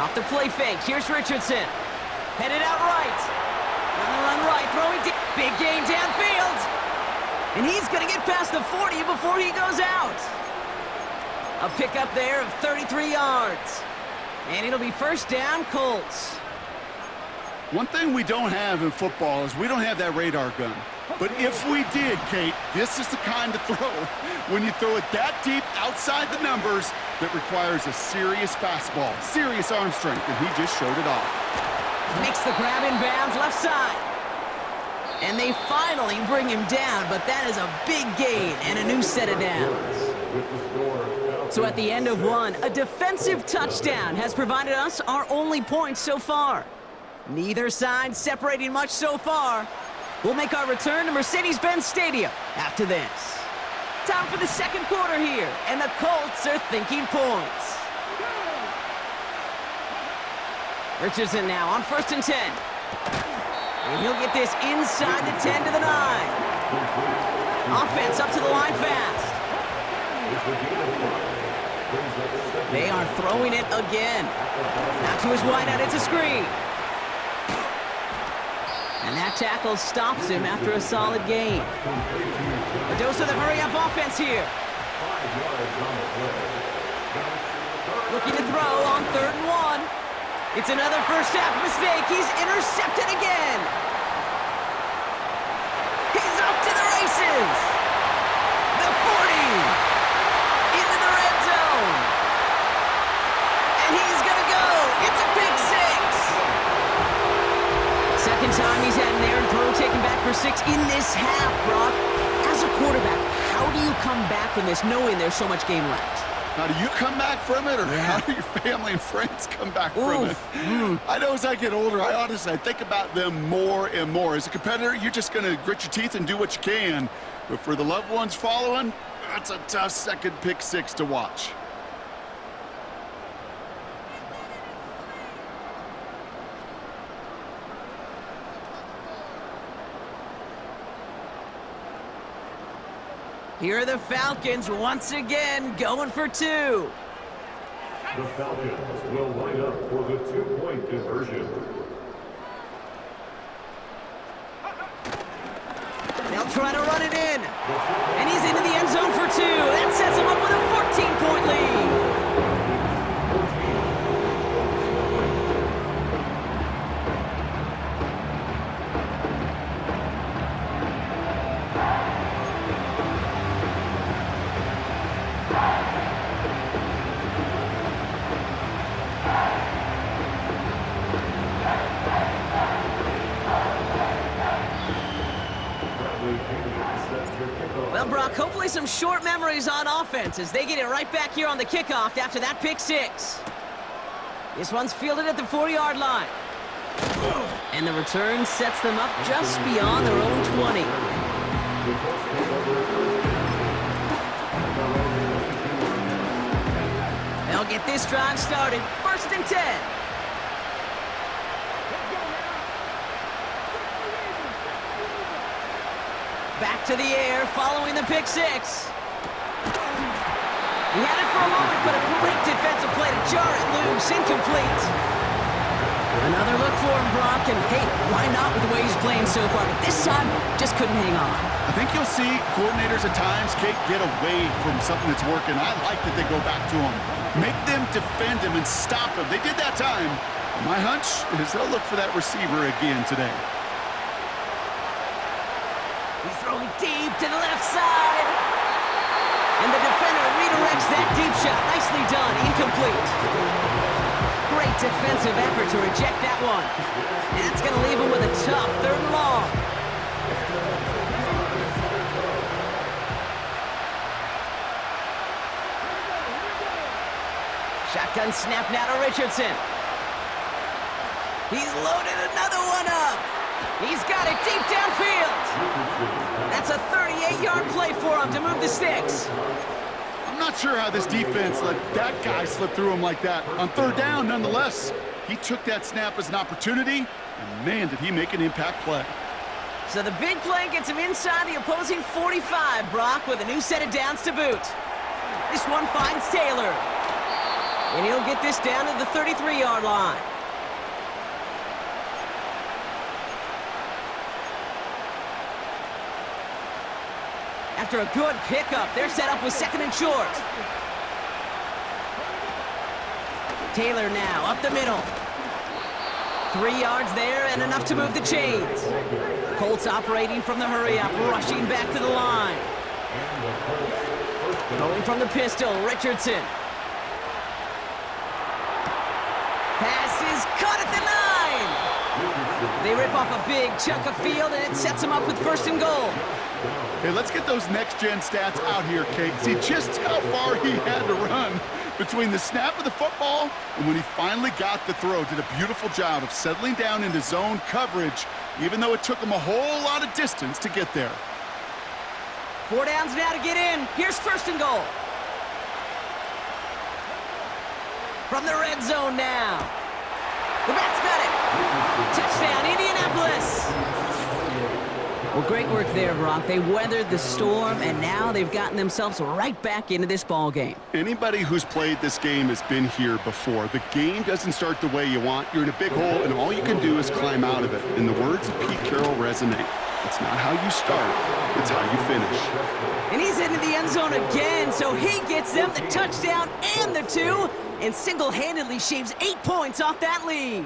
Off the play fake. Here's Richardson. Headed out right. On the run right. Throwing deep. Big gain downfield. And he's going to get past the 40 before he goes out. A pickup there of 33 yards. And it'll be first down, Colts. One thing we don't have in football is we don't have that radar gun. But if we did, Kate, this is the kind of throw when you throw it that deep outside the numbers that requires a serious fastball, serious arm strength, and he just showed it off. Makes the grab in bounds left side. And they finally bring him down, but that is a big gain and a new set of downs. So at the end of one, a defensive touchdown has provided us our only points so far. Neither side separating much so far. We'll make our return to Mercedes-Benz Stadium after this. Time for the second quarter here, and the Colts are thinking points. Richardson now on 1st and 10. And he'll get this inside the 10 to the 9. Offense up to the line fast. They are throwing it again. Now to his wideout, it's a screen. And that tackle stops him after a solid gain. A dose of the hurry-up offense here. Looking to throw on 3rd and 1. It's another first half mistake. He's intercepted again. He's off to the races. The 40. Into the red zone. And he's going to go. It's a pick six. Second time he's had an errant throw taken back for 6 in this half, Brock. As a quarterback, how do you come back from this knowing there's so much game left? How do you come back from it, or how do your family and friends come back from it? I know as I get older, I think about them more and more. As a competitor, you're just going to grit your teeth and do what you can. But for the loved ones following, that's a tough second pick six to watch. Here are the Falcons once again going for 2. The Falcons will line up for the 2-point conversion. They'll try to run it in. And he's into the end zone for 2. That sets him up with a 14-point lead. Well, Brock, hopefully some short memories on offense as they get it right back here on the kickoff after that pick six. This one's fielded at the 40-yard line. And the return sets them up just beyond their own 20. They'll get this drive started. 1st and 10. Back to the air, following the pick six. He had it for a moment, but a great defensive play to jar it loose, incomplete. Another look for him, Brock, and hey, why not with the way he's playing so far? But this time, just couldn't hang on. I think you'll see coordinators at times, Kate, get away from something that's working. I like that they go back to him. Make them defend him and stop him. They did that time. My hunch is they'll look for that receiver again today. He's throwing deep to the left side. And the defender redirects that deep shot. Nicely done. Incomplete. Great defensive effort to reject that one. And that's going to leave him with a tough 3rd and long. Shotgun snap now to Richardson. He's loaded another one up. He's got it deep downfield. That's a 38-yard play for him to move the sticks. I'm not sure how this defense let that guy slip through him like that. On 3rd down, nonetheless, he took that snap as an opportunity, and man, did he make an impact play. So the big play gets him inside the opposing 45, Brock, with a new set of downs to boot. This one finds Taylor. And he'll get this down to the 33-yard line. After a good pickup, they're set up with second and short. Taylor now up the middle. 3 yards there and enough to move the chains. Colts operating from the hurry-up, rushing back to the line. Going from the pistol, Richardson. Pass is caught at the 9. They rip off a big chunk of field, and it sets them up with first and goal. Hey, let's get those next-gen stats out here, Kate. See just how far he had to run between the snap of the football and when he finally got the throw. Did a beautiful job of settling down into zone coverage, even though it took him a whole lot of distance to get there. 4 downs now to get in. Here's first and goal. From the red zone now. The back's got it. Touchdown, Indianapolis. Well, great work there, Brock. They weathered the storm, and now they've gotten themselves right back into this ball game. Anybody who's played this game has been here before. The game doesn't start the way you want. You're in a big hole, and all you can do is climb out of it. And the words of Pete Carroll resonate. It's not how you start, it's how you finish. And he's into the end zone again, so he gets them the touchdown and the 2, and single-handedly shaves 8 points off that lead.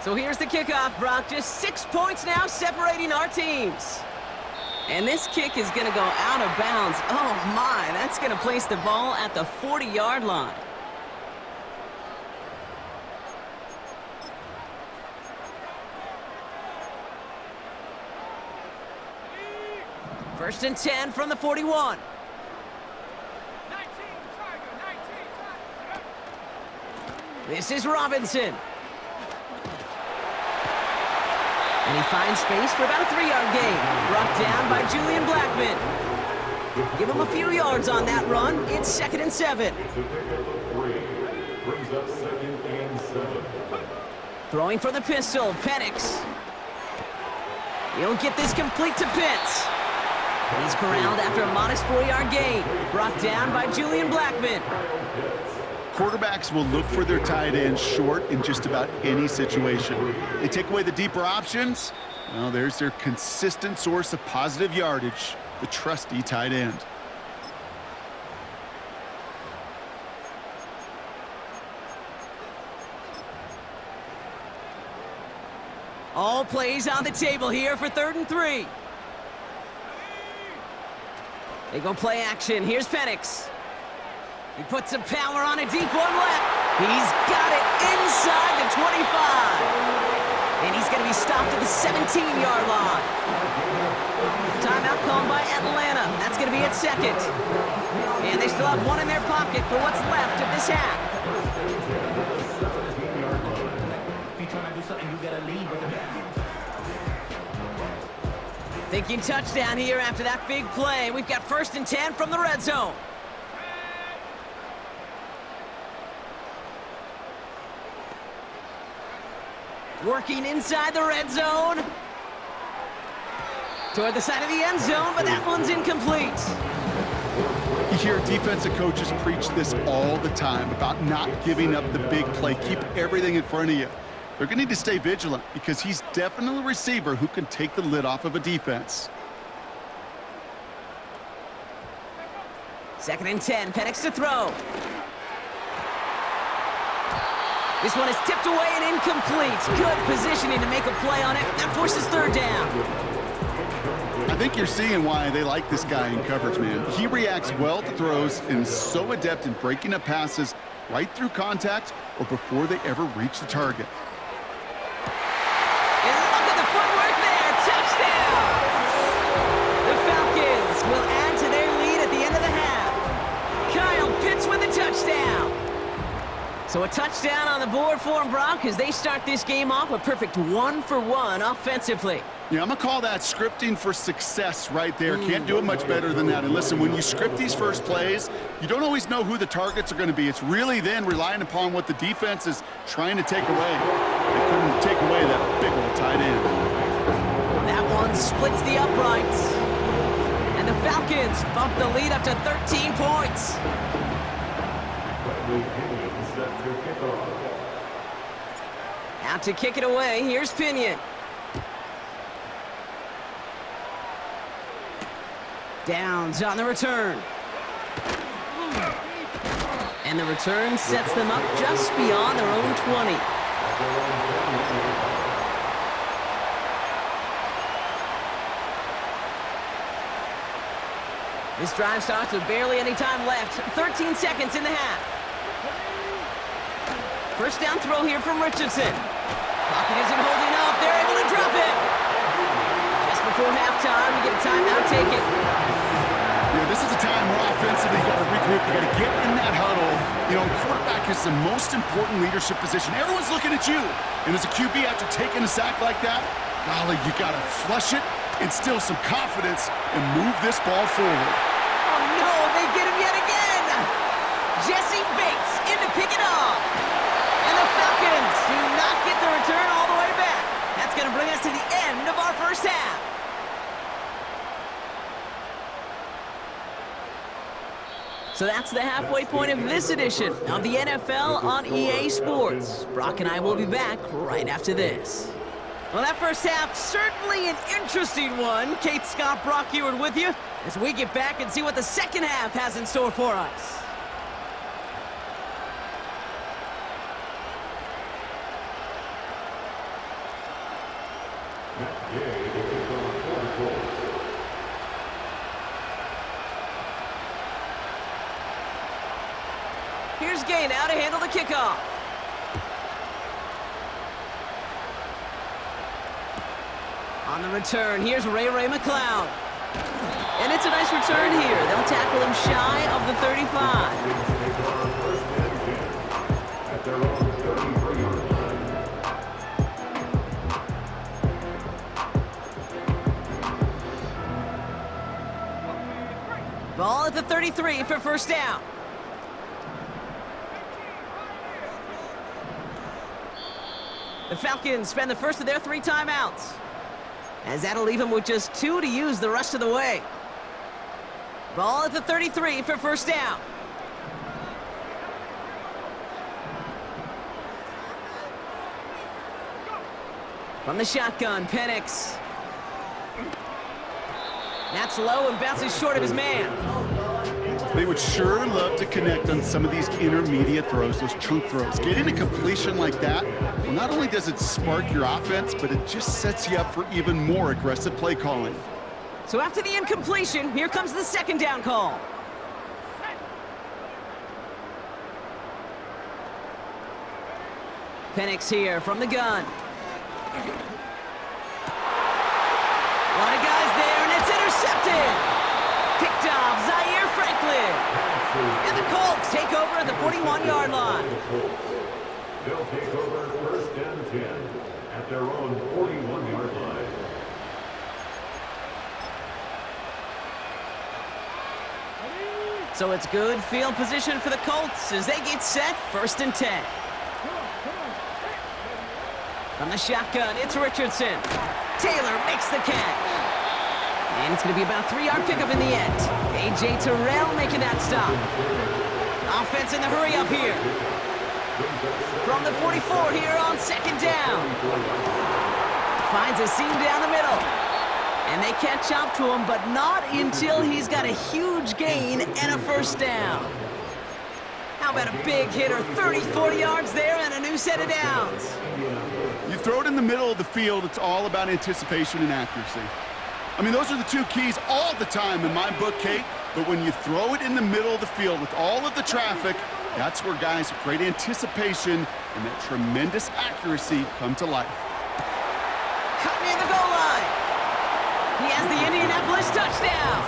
So here's the kickoff, Brock. Just 6 points now separating our teams. And this kick is going to go out of bounds. Oh, my. That's going to place the ball at the 40-yard line. First and 10 from the 41. This is Robinson. And he finds space for about a 3-yard gain. Brought down by Julian Blackman. Give him a few yards on that run. It's 2nd and 7. Brings up 2nd and 7. Throwing for the pistol, Penix. He'll get this complete to Pitts. He's corralled after a modest 4-yard gain. Brought down by Julian Blackman. Quarterbacks will look for their tight end short in just about any situation. They take away the deeper options. Well, there's their consistent source of positive yardage, the trusty tight end. All plays on the table here for 3rd and 3. They go play action. Here's Penix. He puts some power on a deep one left. He's got it inside the 25. And he's going to be stopped at the 17-yard line. Timeout called by Atlanta. That's going to be at 2nd. And they still have one in their pocket for what's left of this half. Thinking touchdown here after that big play. We've got 1st and 10 from the red zone. Working inside the red zone. Toward the side of the end zone, but that one's incomplete. You hear defensive coaches preach this all the time about not giving up the big play. Keep everything in front of you. They're going to need to stay vigilant because he's definitely a receiver who can take the lid off of a defense. 2nd and 10, Penix to throw. This one is tipped away and incomplete. Good positioning to make a play on it. That forces 3rd down. I think you're seeing why they like this guy in coverage, man. He reacts well to throws and is so adept in breaking up passes right through contact or before they ever reach the target. And look at the footwork there. Touchdown! The Falcons will add to their lead at the end of the half. Kyle Pitts with a touchdown. So a touchdown on the board for them, Brock, as they start this game off a perfect 1-for-1 offensively. Yeah, I'm going to call that scripting for success right there. Can't do it much better than that. And listen, when you script these first plays, you don't always know who the targets are going to be. It's really then relying upon what the defense is trying to take away. They couldn't take away that big old tight end. That one splits the uprights. And the Falcons bump the lead up to 13 points. Out to kick it away, here's Pinion. Downs on the return. And the return sets them up just beyond their own 20. This drive starts with barely any time left. 13 seconds in the half. First down throw here from Richardson. Pocket isn't holding up. They're able to drop it. Just before halftime, we get a timeout taken. Yeah, this is a time where offensively you got to regroup. You got to get in that huddle. You know, quarterback is the most important leadership position. Everyone's looking at you. And as a QB, after taking a sack like that, golly, you got to flush it, instill some confidence, and move this ball forward. Oh, no, they get him yet again. Jesse Bates in to pick it off. And the Falcons do not get the return all the way back. That's going to bring us to the end of our first half. So that's the halfway point of this edition of the NFL on EA Sports. Brock and I will be back right after this. Well, that first half, certainly an interesting one. Kate, Scott, Brock Ewart with you as we get back and see what the second half has in store for us. Here's Gay now to handle the kickoff. On the return, here's Ray McLeod. And it's a nice return here. They'll tackle him shy of the 35. Ball at the 33 for first down. The Falcons spend the first of their 3 timeouts, as that'll leave them with just 2 to use the rest of the way. Ball at the 33 for first down. From the shotgun, Penix. That's low and bounces short of his man. They would sure love to connect on some of these intermediate throws, those chunk throws. Getting a completion like that, well, not only does it spark your offense, but it just sets you up for even more aggressive play calling. So after the incompletion, here comes the second down call. Penix here from the gun. A lot of guys there, and it's intercepted. Picked off Zaire Franklin. And the Colts take over at the 41-yard line. They'll take over first and 10 at their own 41-yard line. So it's good field position for the Colts as they get set, first and 10. From the shotgun, it's Richardson. Taylor makes the catch. And it's going to be about a 3-yard pickup in the end. A.J. Terrell making that stop. Offense in the hurry up here. From the 44 here on second down. Finds a seam down the middle. And they catch up to him, but not until he's got a huge gain and a first down. How about a big hitter, 30, 40 yards there and a new set of downs. You throw it in the middle of the field, it's all about anticipation and accuracy. I mean, those are the two keys all the time in my book, Kate. But when you throw it in the middle of the field with all of the traffic, that's where guys with great anticipation and that tremendous accuracy come to life. Cut near the goal line. He has the Indianapolis touchdown.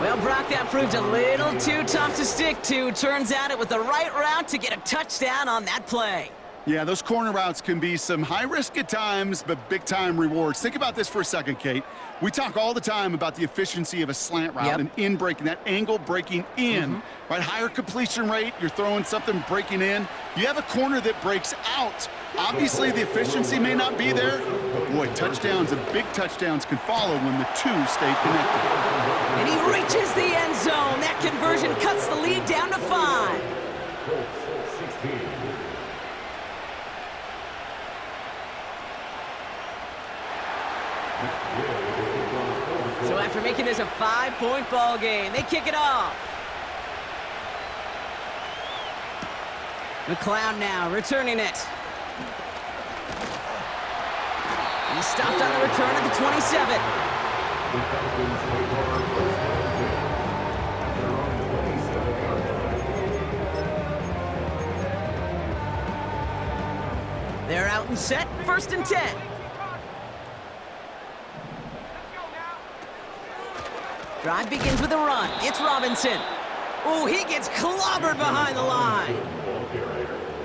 Well, Brock, that proved a little too tough to stick to. Turns out it was the right route to get a touchdown on that play. Yeah, those corner routes can be some high risk at times, but big-time rewards. Think about this for a second, Kate. We talk all the time about the efficiency of a slant route and in breaking, that angle breaking in, right? Higher completion rate, you're throwing something breaking in. You have a corner that breaks out. Obviously, the efficiency may not be there, but boy, touchdowns and big touchdowns can follow when the two stay connected. And he reaches the end zone. That conversion cuts the lead down to 5. So after making this a 5-point ball game, they kick it off. McLeod now returning it. He stopped on the return at the 27. They're out and set, 1st and 10. Drive begins with a run. It's Robinson. Oh, he gets clobbered behind the line.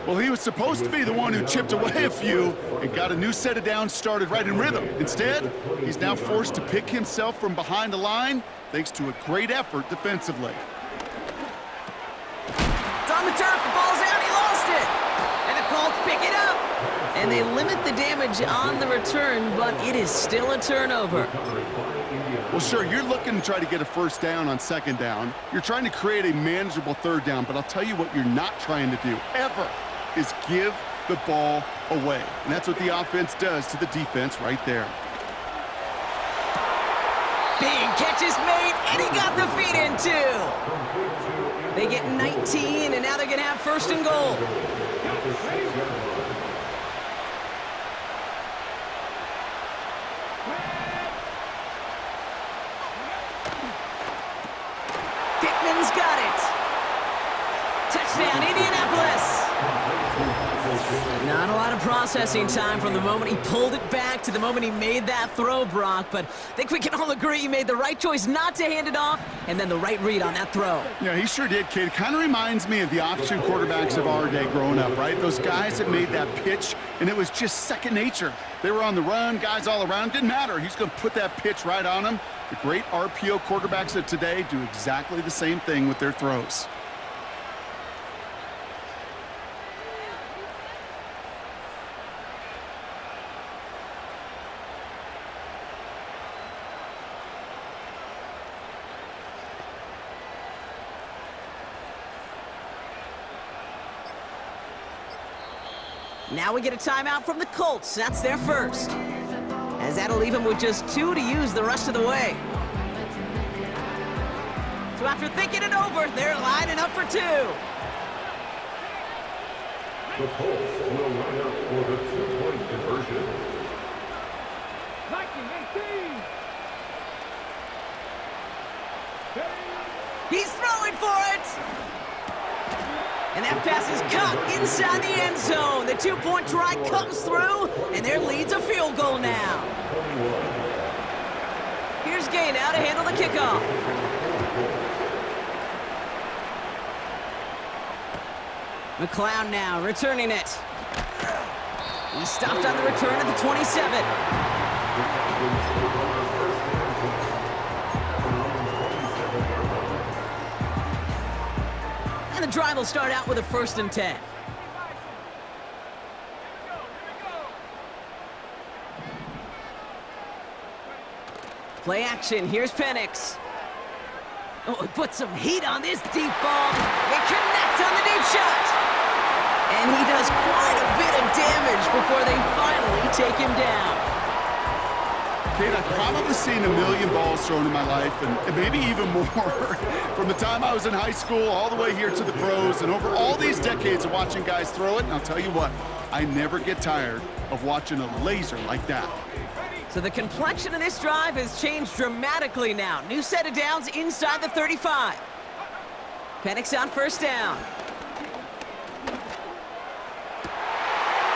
Well, he was supposed to be the one who chipped away a few and got a new set of downs started right in rhythm. Instead, he's now forced to pick himself from behind the line thanks to a great effort defensively. It's on the turf. The ball's out. He lost it. And the Colts pick it up. And they limit the damage on the return, but it is still a turnover. Well, sure, you're looking to try to get a 1st down on 2nd down. You're trying to create a manageable 3rd down, but I'll tell you what you're not trying to do, ever, is give the ball away. And that's what the offense does to the defense right there. Big catch is made, and he got the feet in, too. They get 19, and now they're going to have 1st and goal. Pittman's got it. Touchdown, Indianapolis. Not a lot of processing time from the moment he pulled it back to the moment he made that throw, Brock, but I think we can all agree he made the right choice not to hand it off and then the right read on that throw. Yeah, he sure did, kid. It kind of reminds me of the option quarterbacks of our day growing up, right? Those guys that made that pitch, and it was just second nature. They were on the run, guys all around. Didn't matter. He's going to put that pitch right on them. The great RPO quarterbacks of today do exactly the same thing with their throws. Now we get a timeout from the Colts. That's their 1st. As that'll leave them with just 2 to use the rest of the way. So after thinking it over, they're lining up for 2. The Colts will line up for the 2-point conversion. 19-18. He's throwing for it. And that pass is caught inside the end zone. The 2-point try comes through, and their lead's a field goal now. Here's Gay now to handle the kickoff. McLeod now returning it. He stopped on the return at the 27. And the drive will start out with a 1st and 10. Play action. Here's Penix. Oh, he put some heat on this deep ball. They connect on the deep shot. And he does quite a bit of damage before they finally take him down. Kate, I've probably seen a million balls thrown in my life, and maybe even more. From the time I was in high school all the way here to the pros, and over all these decades of watching guys throw it, and I'll tell you what, I never get tired of watching a laser like that. So the complexion of this drive has changed dramatically now. New set of downs inside the 35. Penix on first down.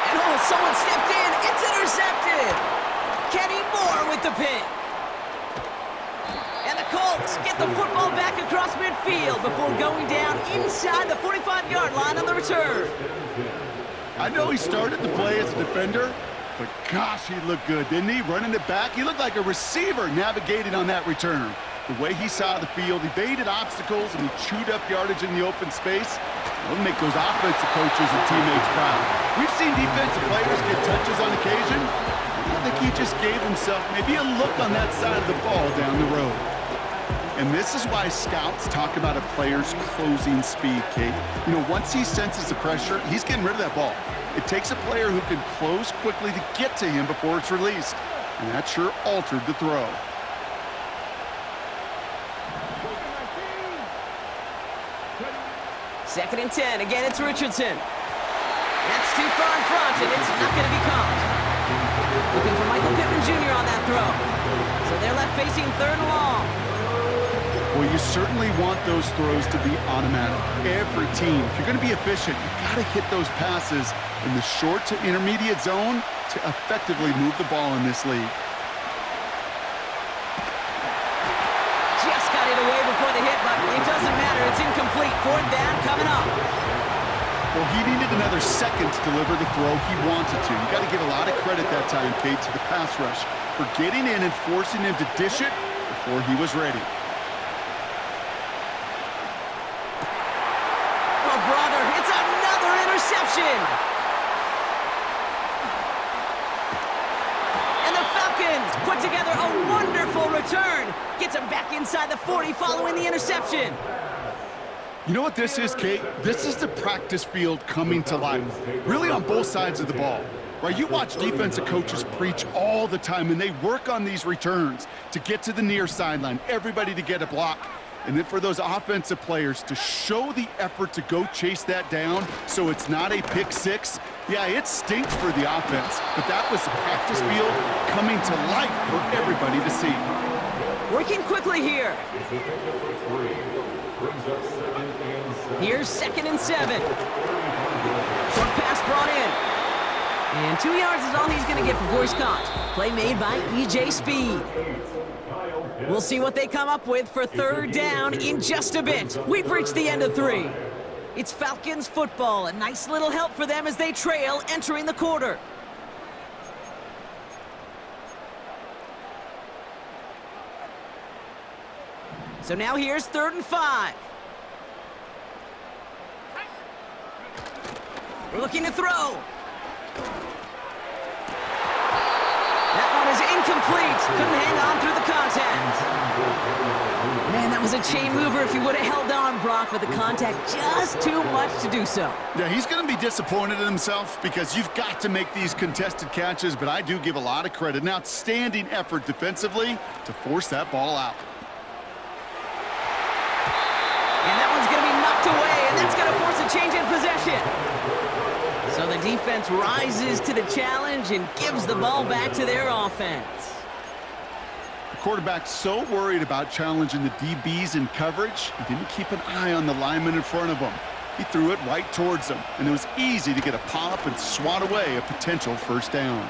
And oh, someone stepped in. It's intercepted. Kenny Moore with the pick. And the Colts get the football back across midfield before going down inside the 45-yard line on the return. I know he started the play as a defender, but gosh, he looked good, didn't he? Running it back, he looked like a receiver navigating on that return. The way he saw the field, evaded obstacles, and he chewed up yardage in the open space. It'll make those offensive coaches and teammates proud. We've seen defensive players get touches on occasion. I think he just gave himself maybe a look on that side of the ball down the road. And this is why scouts talk about a player's closing speed, Kate. You know, once he senses the pressure, he's getting rid of that ball. It takes a player who can close quickly to get to him before it's released. And that sure altered the throw. Second and 10. Again, it's Richardson. That's too far in front, and it's not going to be caught. Looking for Michael Pittman Jr. on that throw. So they're left facing third and long. Well, you certainly want those throws to be automatic. Every team, if you're going to be efficient, you've got to hit those passes in the short to intermediate zone to effectively move the ball in this league. Just got it away before the hit, but it doesn't matter. It's incomplete. Fourth down coming up. Well, he needed another second to deliver the throw he wanted to. You got to give a lot of credit that time, Kate, to the pass rush for getting in and forcing him to dish it before he was ready. Oh, brother, it's another interception. And the Falcons put together a wonderful return. Gets him back inside the 40 following the interception. You know what this is, Kate? This is the practice field coming to life, really on both sides of the ball. Right? You watch defensive coaches preach all the time, and they work on these returns to get to the near sideline, everybody to get a block. And then for those offensive players to show the effort to go chase that down so it's not a pick six, yeah, it stinks for the offense, but that was the practice field coming to life for everybody to see. Working quickly here. Here's 2nd and 7. Short pass brought in. And 2 yards is all he's going to get before he's caught. Play made by E.J. Speed. We'll see what they come up with for third down in just a bit. We've reached the end of 3. It's Falcons football. A nice little help for them as they trail entering the quarter. So now here's 3rd and 5. We're looking to throw. That one is incomplete. Couldn't hang on through the contact. Man, that was a chain mover if he would have held on, Brock, but the contact just too much to do so. Yeah, he's going to be disappointed in himself because you've got to make these contested catches, but I do give a lot of credit. An outstanding effort defensively to force that ball out. And that one's going to be knocked away, and that's going to force a change in possession. So the defense rises to the challenge and gives the ball back to their offense. The quarterback's so worried about challenging the DBs in coverage, he didn't keep an eye on the lineman in front of him. He threw it right towards him, and it was easy to get a pop and swat away a potential first down.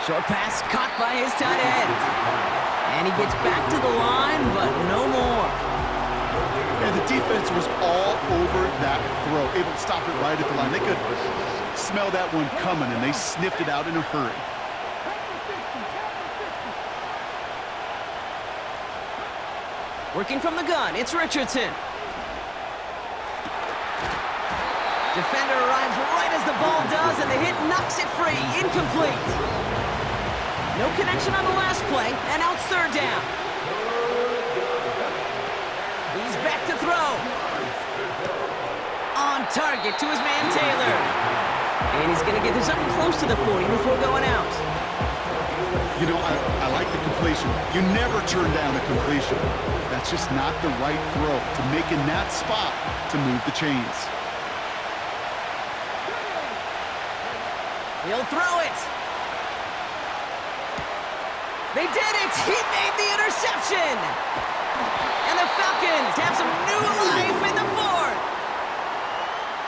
Short pass caught by his tight end. And he gets back to the line, but no more. And the defense was all over that throw, able to stop it right at the line. They could smell that one coming, and they sniffed it out in a hurry. Working from the gun, it's Richardson. Defender arrives right as the ball does, and the hit knocks it free. Incomplete. No connection on the last play, and now it's 3rd down. He's back to throw. On target to his man Taylor. And he's going to get this up close to the 40 before going out. You know, I like the completion. You never turn down a completion. That's just not the right throw to make in that spot to move the chains. He'll throw it. They did it! He made the interception! And the Falcons have some new life in the fourth.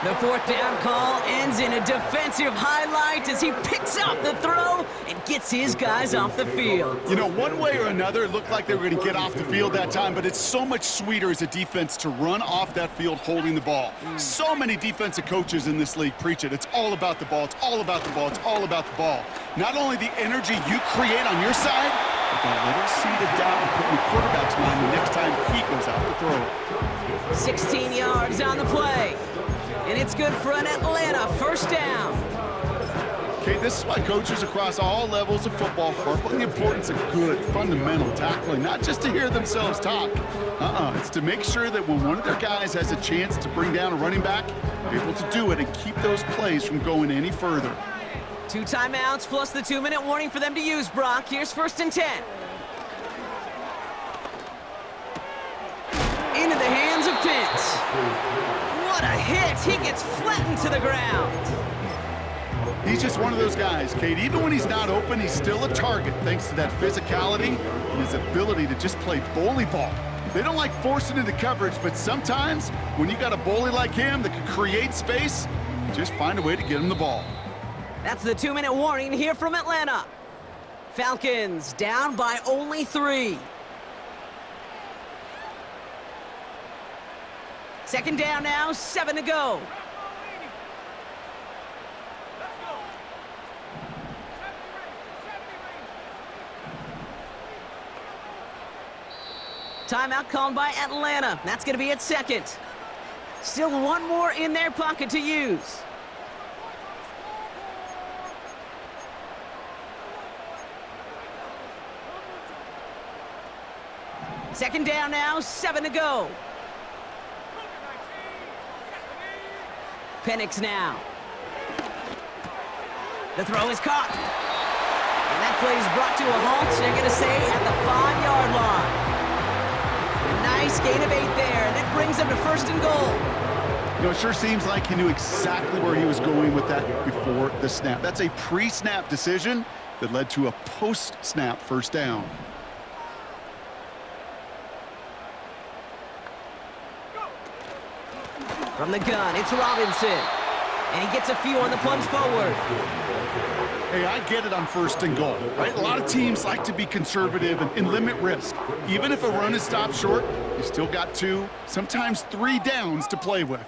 The fourth down call ends in a defensive highlight as he picks up the throw and gets his guys off the field. You know, one way or another, it looked like they were going to get off the field that time, but it's so much sweeter as a defense to run off that field holding the ball. So many defensive coaches in this league preach it. It's all about the ball. It's all about the ball. It's all about the ball. Not only the energy you create on your side, but that little seed of doubt you put in the quarterback's mind the next time he goes out to throw. 16 yards on the play. And it's good for an Atlanta first down. Okay, this is why coaches across all levels of football harp on the importance of good, fundamental tackling, not just to hear themselves talk. It's to make sure that when one of their guys has a chance to bring down a running back, they're able to do it and keep those plays from going any further. 2 timeouts plus the 2-minute warning for them to use, Brock. Here's 1st and 10. Into the hands of Pitts. What a hit! He gets flattened to the ground. He's just one of those guys, Kate. Even when he's not open, he's still a target thanks to that physicality and his ability to just play bully ball. They don't like forcing into coverage, but sometimes when you got a bully like him that can create space, you just find a way to get him the ball. That's the 2-minute warning here from Atlanta. Falcons down by only 3. 2nd down now, 7 to go. Timeout called by Atlanta. That's going to be at 2nd. Still one more in their pocket to use. Second down now, 7 to go. Penix now. The throw is caught. And that play is brought to a halt, they're going to say, at the 5-yard line. A nice gain of 8 there, and that brings them to 1st and goal. You know, it sure seems like he knew exactly where he was going with that before the snap. That's a pre-snap decision that led to a post-snap first down. From the gun, it's Robinson. And he gets a few on the plunge forward. Hey, I get it on 1st and goal, right? A lot of teams like to be conservative and limit risk. Even if a run is stopped short, you still got 2, sometimes 3 downs to play with.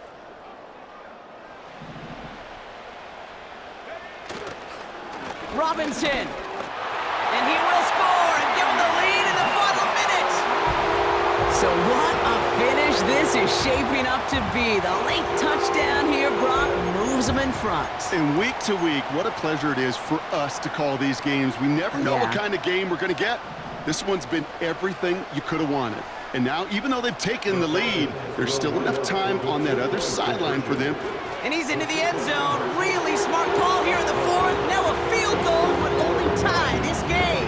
Robinson. And he will score and give him the lead in the final minute. So what a finish this is shaping up to be. The late touchdown here, Brock, moves them in front. And week to week, what a pleasure it is for us to call these games. We never know what kind of game we're going to get. This one's been everything you could have wanted. And now, even though they've taken the lead, there's still enough time on that other sideline for them. And he's into the end zone. Really smart call here in the 4th. Now a field goal would only tie this game.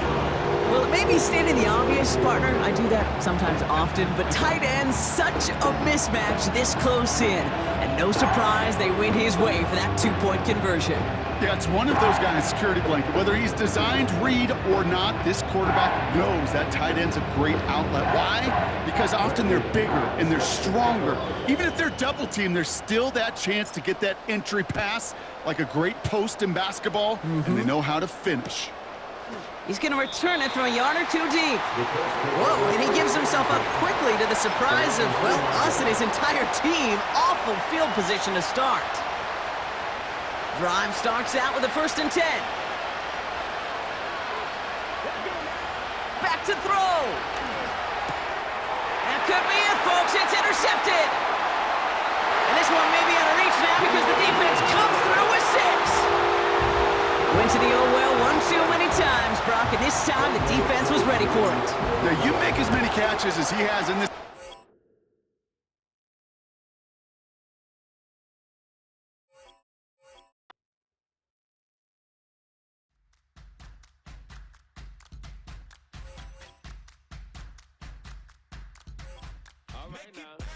Well, it may be stating the obvious, partner. I do that sometimes often, but tight ends, such a mismatch this close in. And no surprise, they win his way for that 2-point conversion. Yeah, it's one of those guys' security blanket. Whether he's designed read or not, this quarterback knows that tight end's a great outlet. Why? Because often they're bigger and they're stronger. Even if they're double teamed, there's still that chance to get that entry pass like a great post in basketball, and they know how to finish. He's going to return it from a yard or 2 deep. Whoa, and he gives himself up quickly to the surprise of, well, us and his entire team. Awful field position to start. Drive starts out with a 1st and 10. Back to throw. That could be it, folks. It's intercepted. And this one may be out of reach now because the defense comes through with 6. Went to the old well one too many times, Brock, and this time the defense was ready for it. Now, you make as many catches as he has in this. All right now.